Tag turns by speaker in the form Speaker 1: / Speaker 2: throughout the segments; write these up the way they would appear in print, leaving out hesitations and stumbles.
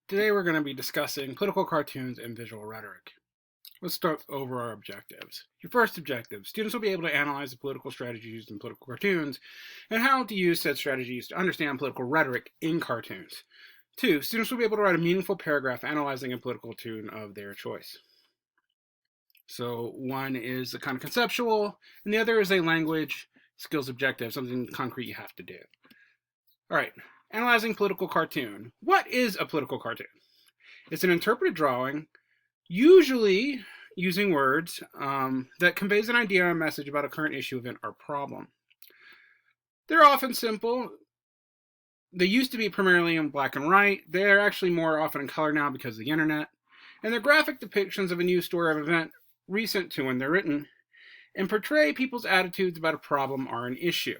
Speaker 1: Today we're going to be discussing political cartoons and visual rhetoric. Let's start over our objectives. Your first objective, students will be able to analyze the political strategies used in political cartoons and how to use said strategies to understand political rhetoric in cartoons. 2, students will be able to write a meaningful paragraph analyzing a political cartoon of their choice. So one is a kind of conceptual, and the other is a language skills objective, something concrete you have to do. All right, analyzing political cartoon. What is a political cartoon? It's an interpreted drawing, usually using words, that conveys an idea or a message about a current issue, event, or problem. They're often simple. They used to be primarily in black and white. They're actually more often in color now because of the internet. And they're graphic depictions of a news story or event recent to when they're written and portray people's attitudes about a problem or an issue.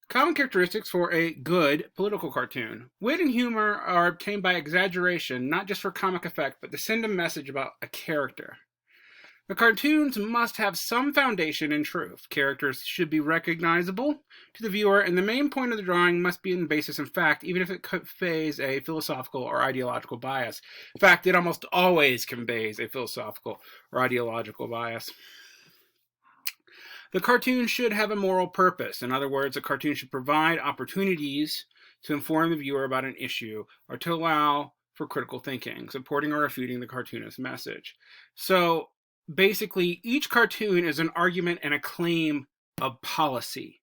Speaker 1: Common characteristics for a good political cartoon. Wit and humor are obtained by exaggeration, not just for comic effect, but to send a message about a character. The cartoons must have some foundation in truth. Characters should be recognizable to the viewer, and the main point of the drawing must be in basis in fact, even if it conveys a philosophical or ideological bias. In fact, it almost always conveys a philosophical or ideological bias. The cartoon should have a moral purpose. In other words, a cartoon should provide opportunities to inform the viewer about an issue or to allow for critical thinking, supporting or refuting the cartoonist's message. So basically, each cartoon is an argument and a claim of policy,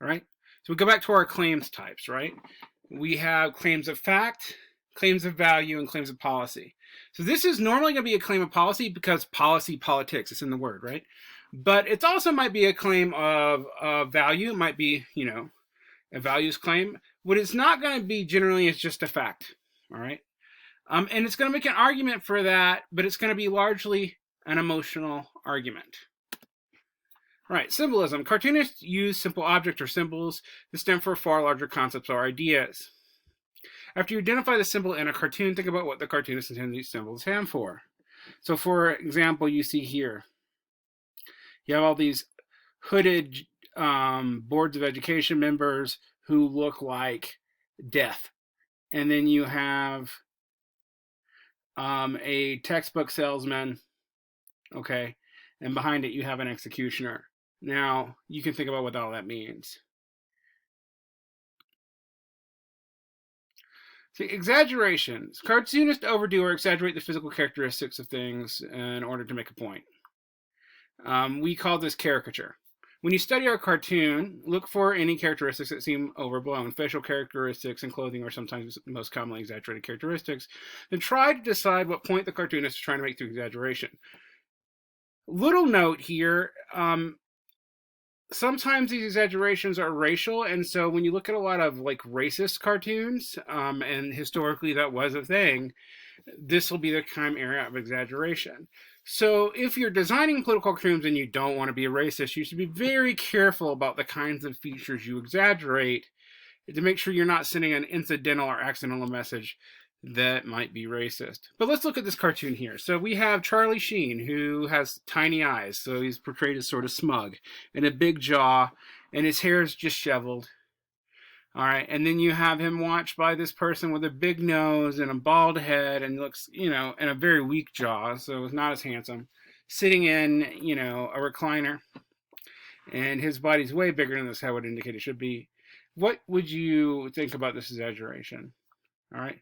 Speaker 1: right? So we go back to our claims types, right? We have claims of fact, claims of value, and claims of policy. So this is normally going to be a claim of policy because policy, politics, it's in the word, right? But it also might be a claim of value. It might be, a values claim. What it's not going to be generally is just a fact, all right? And it's going to make an argument for that, but it's going to be largely an emotional argument. All right, symbolism. Cartoonists use simple objects or symbols that stand for far larger concepts or ideas. After you identify the symbol in a cartoon, think about what the cartoonist intended these symbols to stand for. So for example, you see here, you have all these hooded boards of education members who look like death. And then you have a textbook salesman, okay? And behind it, you have an executioner. Now, you can think about what all that means. See, exaggerations. Cartoonists overdo or exaggerate the physical characteristics of things in order to make a point. We call this caricature. When you study our cartoon, look for any characteristics that seem overblown. Facial characteristics and clothing are sometimes most commonly exaggerated characteristics. Then try to decide what point the cartoonist is trying to make through exaggeration. Little note here, sometimes these exaggerations are racial, and so when you look at a lot of like racist cartoons, and historically that was a thing, this will be the kind of area of exaggeration. So if you're designing political cartoons and you don't want to be a racist, you should be very careful about the kinds of features you exaggerate to make sure you're not sending an incidental or accidental message that might be racist. But let's look at this cartoon here. So we have Charlie Sheen, who has tiny eyes, so he's portrayed as sort of smug, and a big jaw, and his hair is disheveled. All right, and then you have him watched by this person with a big nose and a bald head and looks, and a very weak jaw, so it's not as handsome, sitting in, a recliner. And his body's way bigger than this head would indicate it should be. What would you think about this exaggeration? All right.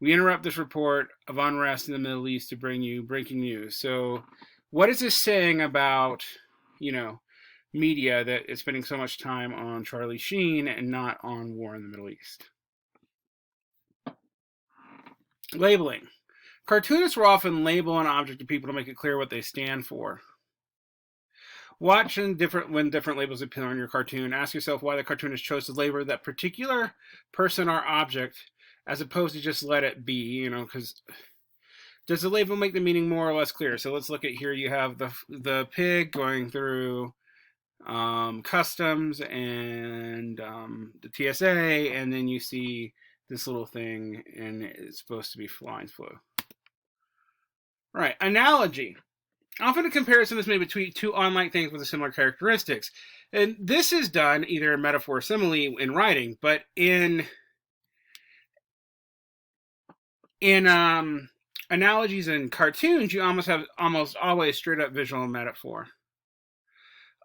Speaker 1: We interrupt this report of unrest in the Middle East to bring you breaking news. So what is this saying about, media that is spending so much time on Charlie Sheen and not on war in the Middle East? Labeling. Cartoonists will often label an object to people to make it clear what they stand for. Watch when different labels appear on your cartoon. Ask yourself why the cartoonist chose to label that particular person or object as opposed to just let it be, because does the label make the meaning more or less clear? So let's look at here. You have the pig going through customs and the TSA, and then you see this little thing, and it's supposed to be flying flu. All right, analogy. Often a comparison is made between two unlike things with similar characteristics. And this is done either in metaphor or simile in writing, but in In analogies and cartoons, you almost always straight up visual metaphor.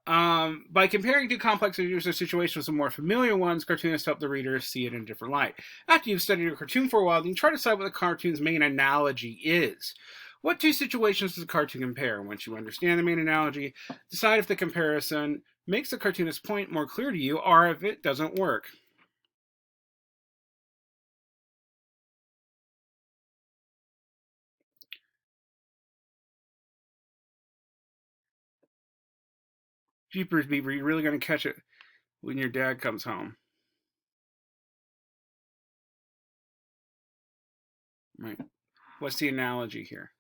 Speaker 1: By comparing two complex issues or situations with more familiar ones, cartoonists help the reader see it in a different light. After you've studied a cartoon for a while, then try to decide what the cartoon's main analogy is. What two situations does the cartoon compare? Once you understand the main analogy, decide if the comparison makes the cartoonist's point more clear to you or if it doesn't work. Jeepers Beaver, you're really going to catch it when your dad comes home. Right. What's the analogy here?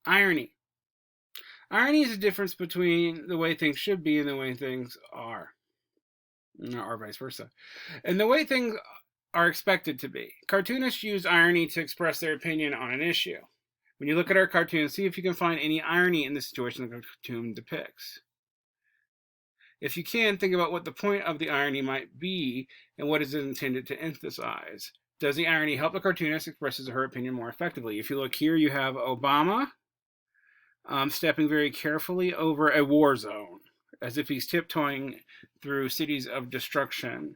Speaker 1: Irony. Irony is the difference between the way things should be and the way things are, or vice versa, and the way things are expected to be. Cartoonists use irony to express their opinion on an issue. When you look at our cartoon, see if you can find any irony in the situation the cartoon depicts. If you can, think about what the point of the irony might be and what is it intended to emphasize. Does the irony help the cartoonist express his or her opinion more effectively? If you look here, you have Obama stepping very carefully over a war zone, as if he's tiptoeing through cities of destruction,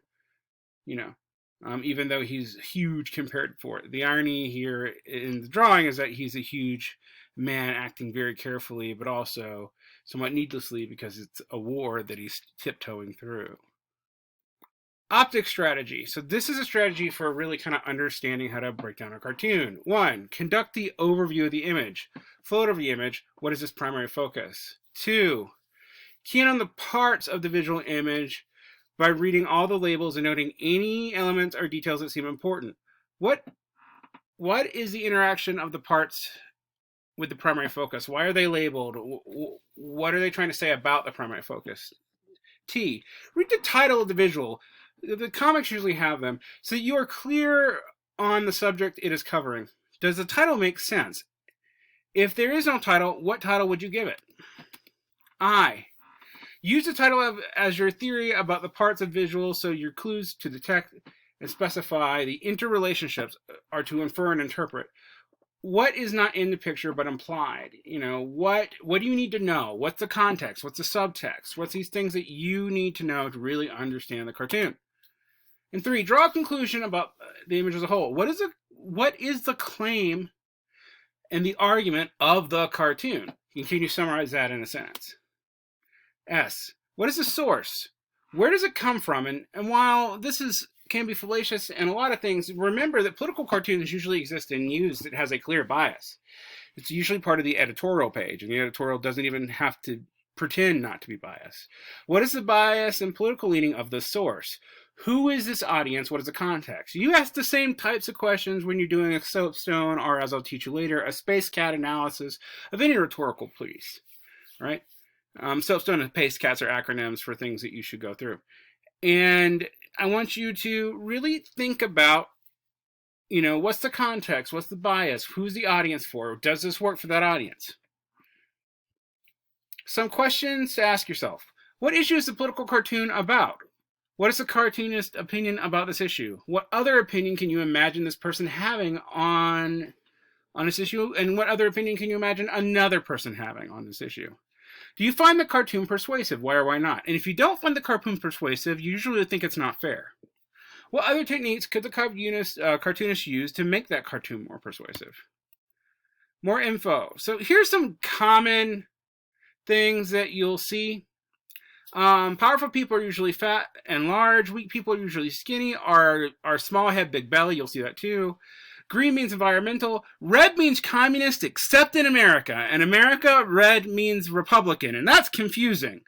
Speaker 1: even though he's huge compared for it. The irony here in the drawing is that he's a huge man acting very carefully, but also somewhat needlessly because it's a war that he's tiptoeing through. Optic strategy. So this is a strategy for really kind of understanding how to break down a cartoon. 1. Conduct the overview of the image. Float over the image. What is its primary focus? 2. Key in on the parts of the visual image by reading all the labels and noting any elements or details that seem important. What is the interaction of the parts with the primary focus? Why are they labeled? What are they trying to say about the primary focus? T. Read the title of the visual. The comics usually have them, so that you are clear on the subject it is covering. Does the title make sense? If there is no title, what title would you give it? I. Use the title as your theory about the parts of visuals, so your clues to detect and specify the interrelationships are to infer and interpret. What is not in the picture but implied? What do you need to know? What's the context? What's the subtext? What's these things that you need to know to really understand the cartoon? And 3, draw a conclusion about the image as a whole. What is the claim and the argument of the cartoon? Can you summarize that in a sentence? S, what is the source? Where does it come from? And while this can be fallacious and a lot of things, remember that political cartoons usually exist in news that has a clear bias. It's usually part of the editorial page, and the editorial doesn't even have to pretend not to be biased. What is the bias and political leaning of the source? Who is this audience? What is the context? You ask the same types of questions when you're doing a soapstone, or as I'll teach you later, a space cat analysis of any rhetorical piece, right? Soapstone and paste cats are acronyms for things that you should go through. And I want you to really think about, what's the context? What's the bias? Who's the audience for? Does this work for that audience? Some questions to ask yourself. What issue is the political cartoon about? What is the cartoonist's opinion about this issue? What other opinion can you imagine this person having on this issue? And what other opinion can you imagine another person having on this issue? Do you find the cartoon persuasive? Why or why not? And if you don't find the cartoon persuasive, you usually think it's not fair. What other techniques could the cartoonist use to make that cartoon more persuasive? More info. So here's some common things that you'll see. Powerful people are usually fat and large. Weak people are usually skinny. Are small head, big belly. You'll see that too. Green means environmental. Red means communist, except in America. In America, red means Republican, and that's confusing.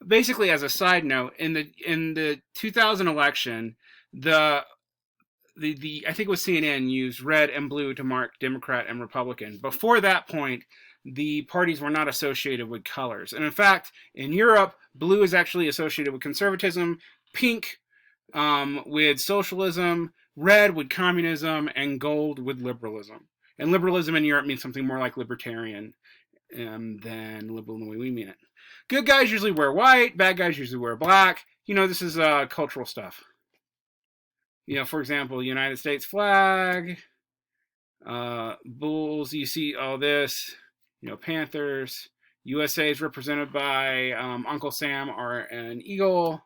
Speaker 1: Basically, as a side note, in the 2000 election, the I think it was CNN used red and blue to mark Democrat and Republican. Before that point, the parties were not associated with colors. And in fact, in Europe, blue is actually associated with conservatism, pink with socialism, red with communism, and gold with liberalism. And liberalism in Europe means something more like libertarian than liberal in the way we mean it. Good guys usually wear white, bad guys usually wear black. this is cultural stuff. For example, United States flag, bulls. You see all this. Panthers. USA is represented by Uncle Sam or an eagle.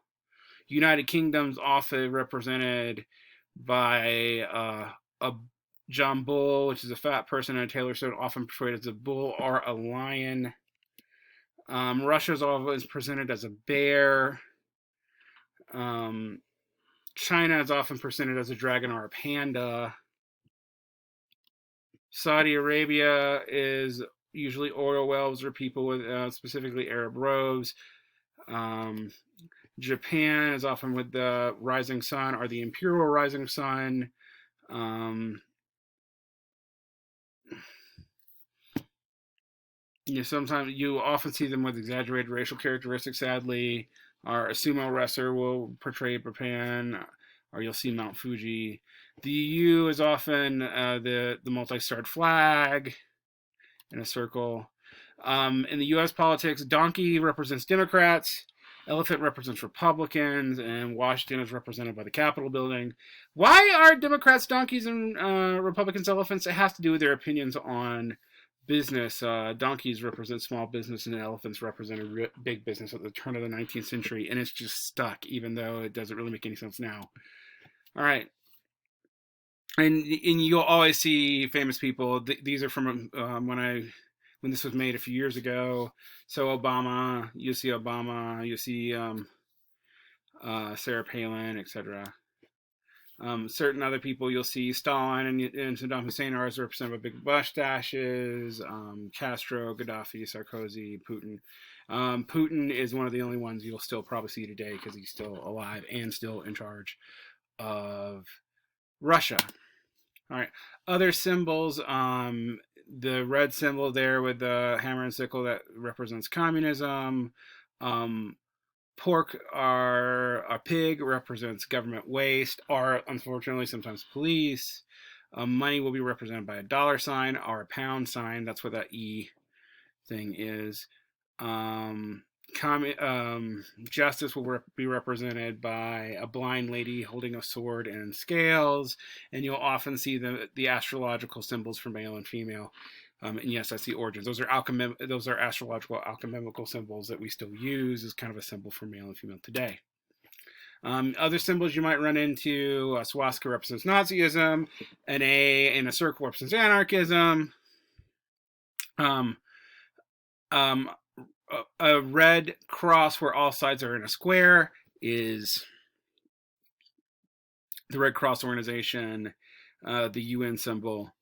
Speaker 1: United Kingdom's often represented by a John Bull, which is a fat person, and a Taylor Swift, often portrayed as a bull or a lion. Russia's always presented as a bear. China is often presented as a dragon or a panda. Saudi Arabia is usually oil wells or people with specifically Arab robes. Japan is often with the rising sun or the imperial rising sun. Sometimes you often see them with exaggerated racial characteristics, sadly. Or a sumo wrestler will portray Japan, or you'll see Mount Fuji. The U is often the multi-starred flag in a circle. In the U.S. politics, donkey represents Democrats, elephant represents Republicans, and Washington is represented by the Capitol building. Why are Democrats donkeys and Republicans elephants? It has to do with their opinions on business. Donkeys represent small business and elephants represented big business at the turn of the 19th century, and it's just stuck, even though it doesn't really make any sense now. All right. And you'll always see famous people. These are from when this was made a few years ago. So Obama, you see Sarah Palin, etc. Certain other people you'll see Stalin and Saddam Hussein are represented by big mustaches. Castro, Gaddafi, Sarkozy, Putin. Putin is one of the only ones you'll still probably see today because he's still alive and still in charge of Russia. All right. Other symbols. The red symbol there with the hammer and sickle that represents communism. Pork or a pig represents government waste, or unfortunately sometimes police. Money will be represented by a dollar sign or a pound sign. That's what that E thing is. Justice will be represented by a blind lady holding a sword and scales, and you'll often see the astrological symbols for male and female. And yes, that's the origins. Those are astrological alchemical symbols that we still use as kind of a symbol for male and female today. Other symbols you might run into: a swastika represents Nazism, an A in a circle represents anarchism. A red cross where all sides are in a square is the Red Cross organization, the UN symbol.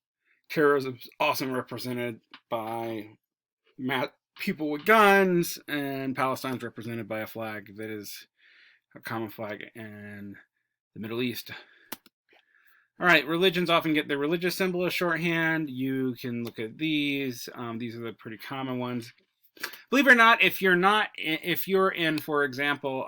Speaker 1: Terrorism is often represented by people with guns, and Palestine is represented by a flag that is a common flag in the Middle East. All right, religions often get their religious symbol as shorthand. You can look at these. These are the pretty common ones. Believe it or not, if you're in, for example,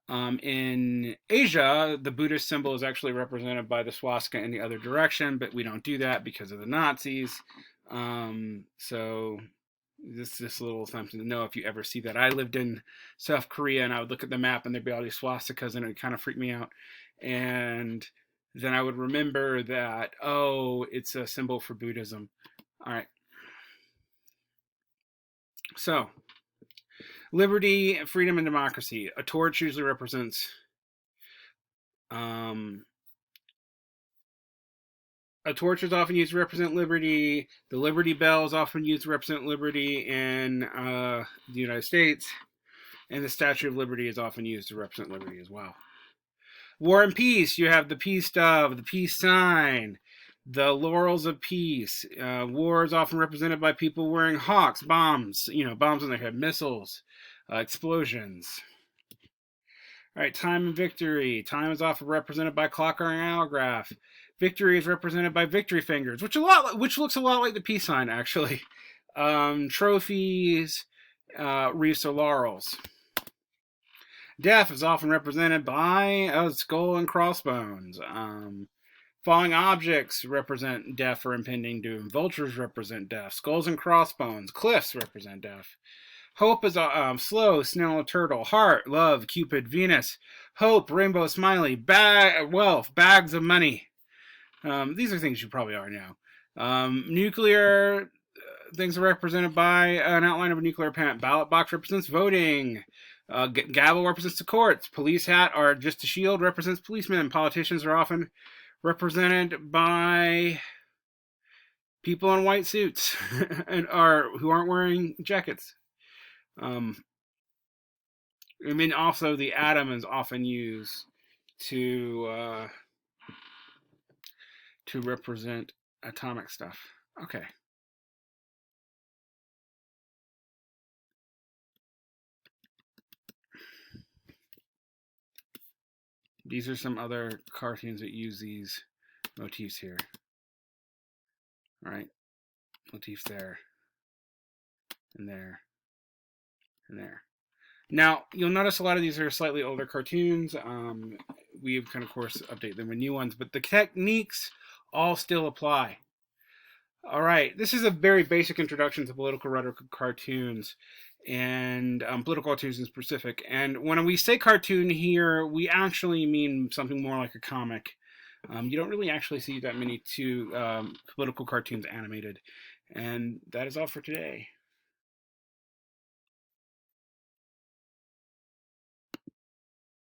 Speaker 1: in Asia, the Buddhist symbol is actually represented by the swastika in the other direction, but we don't do that because of the Nazis. So this little something to know if you ever see that. I lived in South Korea, and I would look at the map, and there'd be all these swastikas, and it would kind of freak me out. And then I would remember that, oh, it's a symbol for Buddhism. All right. So, liberty, freedom, and democracy. A torch usually represents a torch is often used to represent liberty. The Liberty Bell is often used to represent liberty in the United States. And the Statue of Liberty is often used to represent liberty as well. War and peace. You have the peace dove, the peace sign, the laurels of peace. War is often represented by people wearing hawks, bombs, bombs on their head, missiles, explosions. All right, time and victory. Time is often represented by clock or an hourglass. Victory is represented by victory fingers, which looks a lot like the peace sign, actually. Trophies, wreaths or laurels. Death is often represented by a skull and crossbones. Falling objects represent death or impending doom. Vultures represent death. Skulls and crossbones. Cliffs represent death. Hope is slow, snail, turtle. Heart, love, Cupid, Venus. Hope, rainbow, smiley. Wealth, bags of money. These are things you probably already know. Nuclear things are represented by an outline of a nuclear plant. Ballot box represents voting. Gavel represents the courts. Police hat, or just a shield, represents policemen. Politicians are often represented by people in white suits and who aren't wearing jackets. Also the atom is often used to represent atomic stuff. Okay. These are some other cartoons that use these motifs here. All right, motifs there, and there, and there. Now, you'll notice a lot of these are slightly older cartoons. We can, of course, update them with new ones, but the techniques all still apply. All right, this is a very basic introduction to political rhetoric cartoons and political cartoons in specific. And when we say cartoon here, we actually mean something more like a comic. You don't really actually see that many political cartoons animated. And that is all for today.